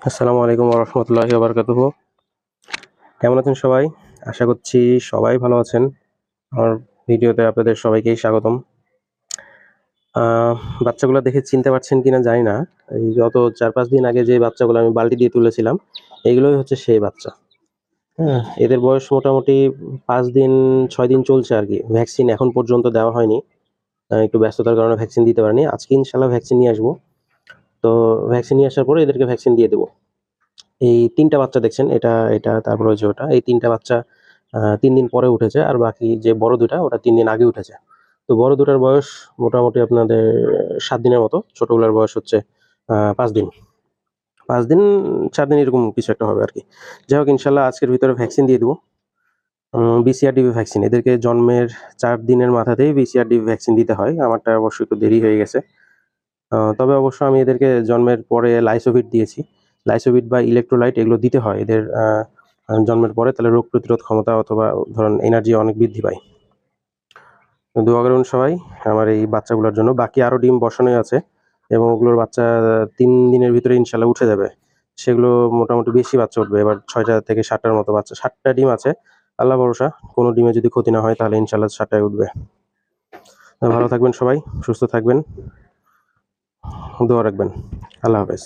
আসসালামু আলাইকুম ওয়া রাহমাতুল্লাহি ওয়া বারাকাতুহু। কেমন আছেন সবাই? আশা করছি সবাই ভালো আছেন। আমার ভিডিওতে আপনাদের সবাইকেই স্বাগতম। আহ বাচ্চাগুলা দেখে চিনতে পারছেন কিনা জানি না। এই গত ৪-৫ দিন আগে যে বাচ্চাগুলো আমি বালতি দিয়ে তুলেছিলাম, এগুলোই হচ্ছে সেই বাচ্চা। হ্যাঁ? এদের বয়স মোটামুটি ৫ দিন ৬ দিন চলছে আরকি। ভ্যাকসিন এখন পর্যন্ত দেওয়া হয়নি। একটু ব্যস্ততার কারণে ভ্যাকসিন দিতে পারিনি। আজকে ইনশাআল্লাহ ভ্যাকসিন নিয়ে আসবো। তো ভ্যাকসিন নিয়ে আসার পরে এদেরকে ভ্যাকসিন দিয়ে দেব। এই ৩ টা বাচ্চা দেখছেন, এটা তারপরে ওই যে ওটা। এই ৩ টা বাচ্চা ৩ দিন পরে উঠেছে। আর বাকি যে বড় ২ টা ওটা ৩ দিন আগে উঠেছে। তো বড় ২ টার বয়স মোটামুটি আপনাদের ৭ দিনের মতো। ছোটগুলার বয়স হচ্ছে ৫ দিন। ৫ দিন ৪ দিন এরকম কিছু একটা হবে আরকি। যাই হোক ইনশাআল্লাহ আজকের ভিতরে ভ্যাকসিন দিয়ে দেব। BCRDV vaccine. এদেরকে জন্মের ৪ দিনের মাথাতেই BCRDV ভ্যাকসিন দিতে হয়। আমারটা অবশ্য একটু দেরি হয়ে গেছে। তবে অবশ্য আমি এদেরকে জন্মের পরে লাইসোভিট দিয়েছি। লাইসোভিট বা ইলেক্ট্রোলাইট এগুলো দিতে হয় এদের জন্মের পরে, তাহলে রোগ প্রতিরোধ ক্ষমতা অথবা ধরেন এনার্জি অনেক বৃদ্ধি পায়। দোয়া করুন সবাই আমার এই বাচ্চাগুলোর জন্য। বাকি আরও ডিম বসানোই আছে এবং ওগুলোর বাচ্চা ৩ দিনের ভিতরে ইনশাআল্লাহ উঠে যাবে। সেগুলো মোটামুটি বেশি বাচ্চা উঠবে। এবার ৬টা থেকে ৭টার মতো বাচ্চা। ৭টা ডিম আছে। আল্লাহ ভরসা। কোনো ডিমে যদি ক্ষতি না হয় তাহলে ইনশাআল্লাহ ৭টায় উঠবে। ভালো থাকবেন সবাই, সুস্থ থাকবেন। দোয়া রাখবেন। আল্লাহ হাফেজ।